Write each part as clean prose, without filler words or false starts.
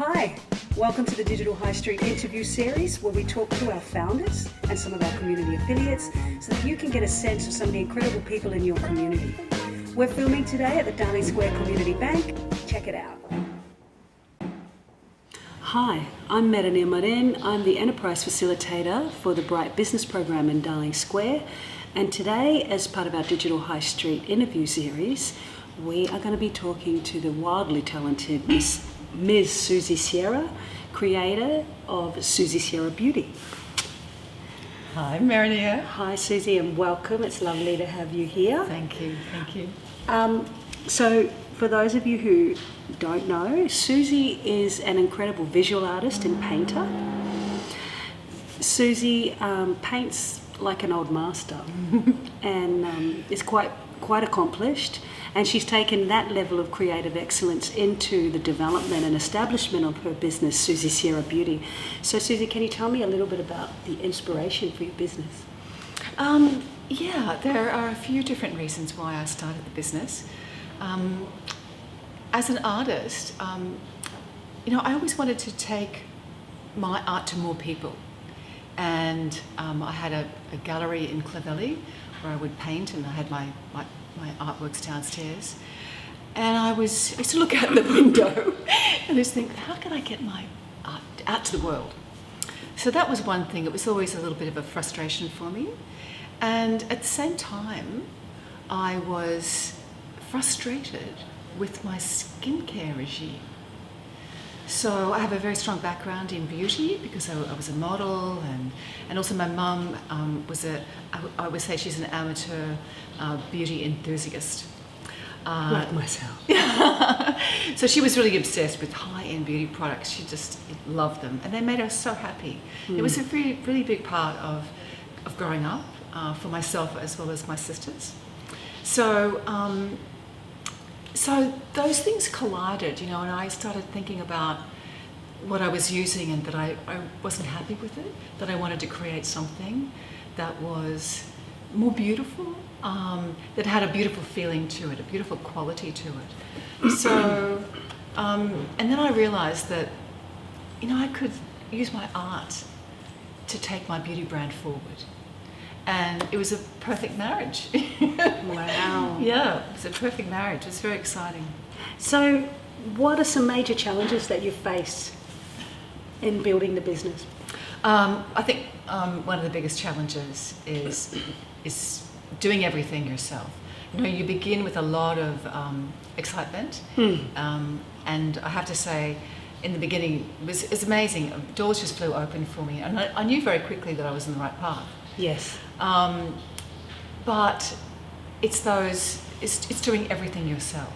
Hi, welcome to the Digital High Street interview series where we talk to our founders and some of our community affiliates so that you can get a sense of some of the incredible people in your community. We're filming today at the Darling Square Community Bank. Check it out. Hi, I'm Marinir Marin. I'm the Enterprise Facilitator for the Bright Business Program in Darling Square. And today, as part of our Digital High Street interview series, we are going to be talking to the wildly talented Ms. Susie Sierra, creator of Susie Sierra Beauty. Hi, Marinir. Hi, Susie, and welcome. It's lovely to have you here. Thank you. So, for those of you who don't know, Susie is an incredible visual artist and painter. Susie paints like an old master and is quite accomplished. And she's taken that level of creative excellence into the development and establishment of her business, Susie Sierra Beauty. So, Susie, can you tell me a little bit about the inspiration for your business? Yeah, there are a few different reasons why I started the business. As an artist, I always wanted to take my art to more people. And I had a gallery in Clovelly where I would paint, and I had my artworks downstairs. And I used to look out the window and just think, how can I get my art out to the world? So that was one thing. It was always a little bit of a frustration for me. And at the same time, I was frustrated with my skincare regime. So I have a very strong background in beauty because I was a model, and also my mum I would say she's an amateur beauty enthusiast. Like myself. So she was really obsessed with high-end beauty products. She just loved them, and they made her so happy. It was a really, really big part of growing up for myself as well as my sisters. So those things collided, and I started thinking about what I was using and that I wasn't happy with it, that I wanted to create something that was more beautiful, that had a beautiful feeling to it, a beautiful quality to it. So, and then I realized that, I could use my art to take my beauty brand forward. And it was a perfect marriage. Wow. Yeah, it was a perfect marriage. It was very exciting. So, what are some major challenges that you face in building the business? I think one of the biggest challenges is doing everything yourself. You begin with a lot of excitement, and I have to say, in the beginning, it was amazing. Doors just flew open for me, and I knew very quickly that I was in the right path. Yes. But it's doing everything yourself.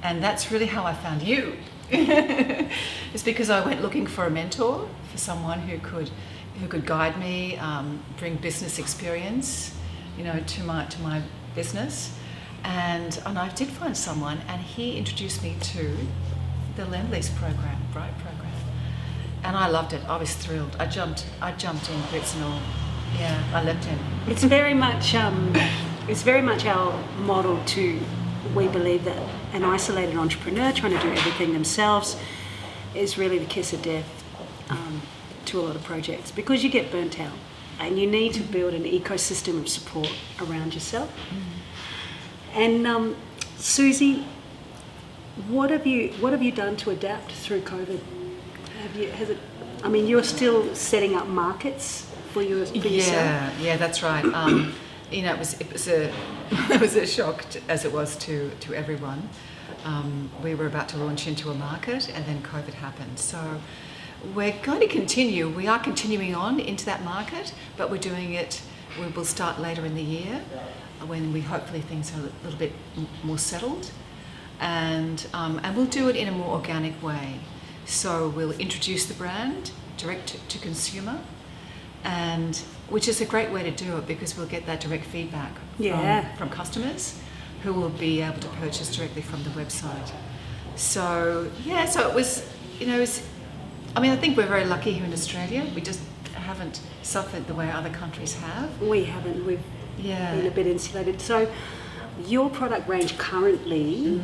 And that's really how I found you. It's because I went looking for a mentor, for someone who could guide me, bring business experience, to my business. And I did find someone, and he introduced me to the Lend-Lease program, Bright program. And I loved it. I was thrilled. I jumped in, boots and all. Yeah, I leapt in. It's very much our model to. We believe that an isolated entrepreneur trying to do everything themselves is really the kiss of death to a lot of projects, because you get burnt out, and you need to build an ecosystem of support around yourself. And Susie, what have you done to adapt through COVID? You're still setting up markets for yourself. Yeah, that's right. It was a shock as it was to everyone. We were about to launch into a market, and then COVID happened. So we're going to continue. We are continuing on into that market, but we're doing it. We will start later in the year, when hopefully things are a little bit more settled, and we'll do it in a more organic way. So we'll introduce the brand direct to consumer, and which is a great way to do it, because we'll get that direct feedback from customers who will be able to purchase directly from the website. So it was, I think we're very lucky here in Australia. We just haven't suffered the way other countries have. We haven't. We've been a bit insulated. So your product range currently,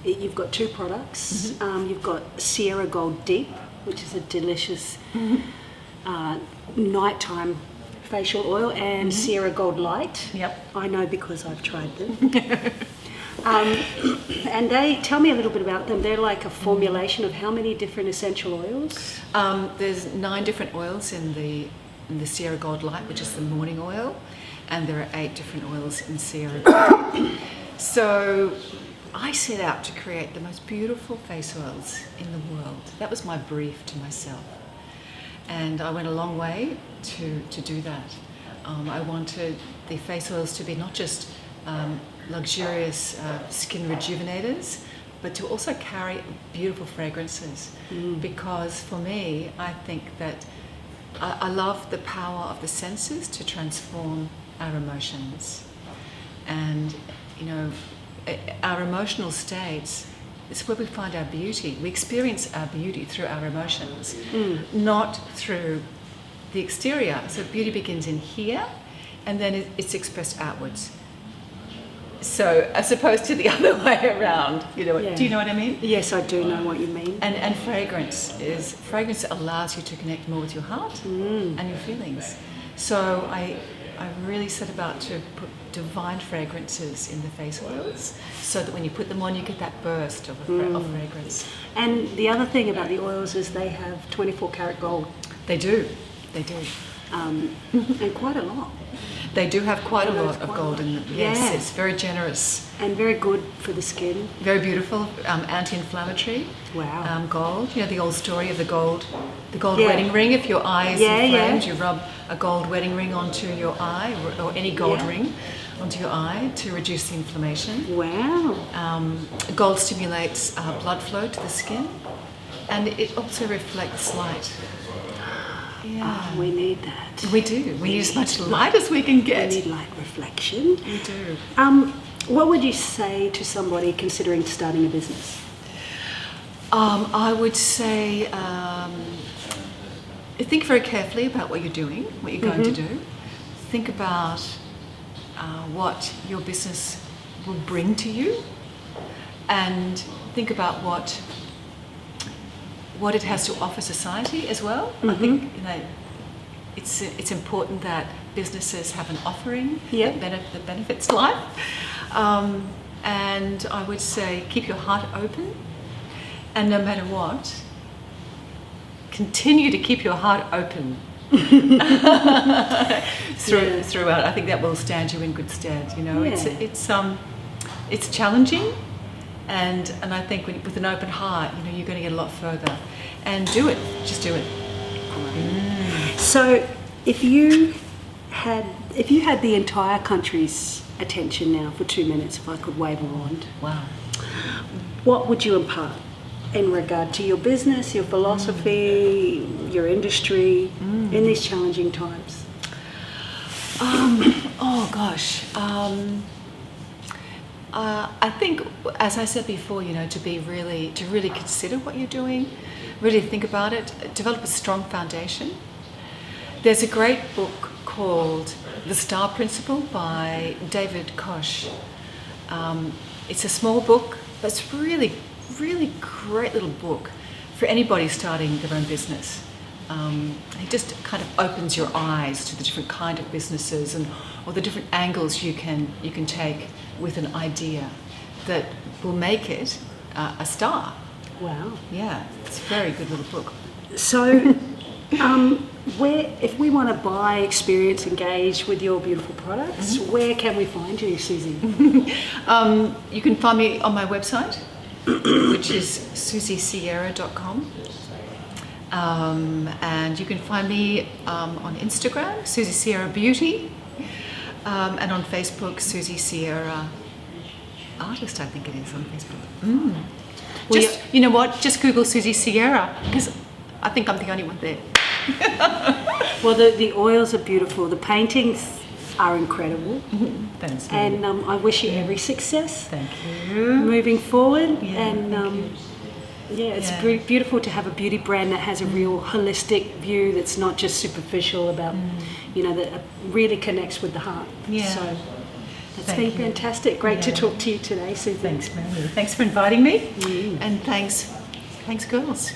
you've got 2 products. You've got Sierra Gold Deep, which is a delicious nighttime facial oil, and Sierra Gold Light. Yep. I know because I've tried them. And they tell me a little bit about them. They're like a formulation of how many different essential oils? There's 9 different oils in the Sierra Gold Light, which is the morning oil, and there are 8 different oils in Sierra Gold. So I set out to create the most beautiful face oils in the world. That was my brief to myself. And I went a long way to do that. I wanted the face oils to be not just luxurious skin rejuvenators, but to also carry beautiful fragrances. Because for me, I think that I love the power of the senses to transform our emotions. And, you know, our emotional states is where we find our beauty. We experience our beauty through our emotions, not through the exterior. So beauty begins in here, and then it's expressed outwards. So as opposed to the other way around, you know. Do you know what I mean? Yes, I do know what you mean. And fragrance allows you to connect more with your heart and your feelings. So I really set about to put divine fragrances in the face oils, so that when you put them on, you get that burst of fragrance. And the other thing about the oils is they have 24 karat gold. They do. And quite a lot. They do have quite a lot of gold in them. Yes, Yeah. it's very generous. And very good for the skin. Very beautiful, anti-inflammatory. Wow. Gold. You know the old story of the gold Yeah. wedding ring. If your eye is inflamed, yeah. you rub a gold wedding ring onto your eye, or any gold ring onto your eye to reduce the inflammation. Wow. Gold stimulates blood flow to the skin, and it also reflects light. Yeah. We need that. We do. We need as much light as we can We get. need light reflection. We do. What would you say to somebody considering starting a business? I would say think very carefully about what you're doing, what you're going to do. Think about what your business will bring to you, and think about what it has to offer society as well. I think it's important that businesses have an offering that benefits life. And I would say keep your heart open, and no matter what, continue to keep your heart open throughout. I think that will stand you in good stead. You know, it's challenging. And I think with an open heart, you know, you're going to get a lot further. And do it. Just do it. So, if you had the entire country's attention now for 2 minutes, if I could wave a wand, Wow. what would you impart in regard to your business, your philosophy, your industry in these challenging times? Oh gosh. I think, as I said before, you know, to really consider what you're doing, really think about it, develop a strong foundation. There's a great book called The Star Principle by David Koch. It's a small book, but it's really, really great little book for anybody starting their own business. It just kind of opens your eyes to the different kind of businesses or the different angles you can take with an idea that will make it a star. Wow. Yeah, it's a very good little book. So, if we want to buy, experience, engage with your beautiful products, where can we find you, Susie? You can find me on my website, which is susiesierra.com. And you can find me on Instagram, Susie Sierra Beauty, and on Facebook, Susie Sierra Artist, I think it is on Facebook. You know what? Just Google Susie Sierra, because I think I'm the only one there. Well, the oils are beautiful. The paintings are incredible. Thanks. And I wish you every success. Thank you. Moving forward. Yeah, and it's Yeah. beautiful to have a beauty brand that has a real holistic view, that's not just superficial about, you know, that really connects with the heart. Yeah. So It's Thank been you. fantastic. Great to Yeah. talk to you today, Susie. Thanks, Mary. Thanks for inviting me. And thanks girls.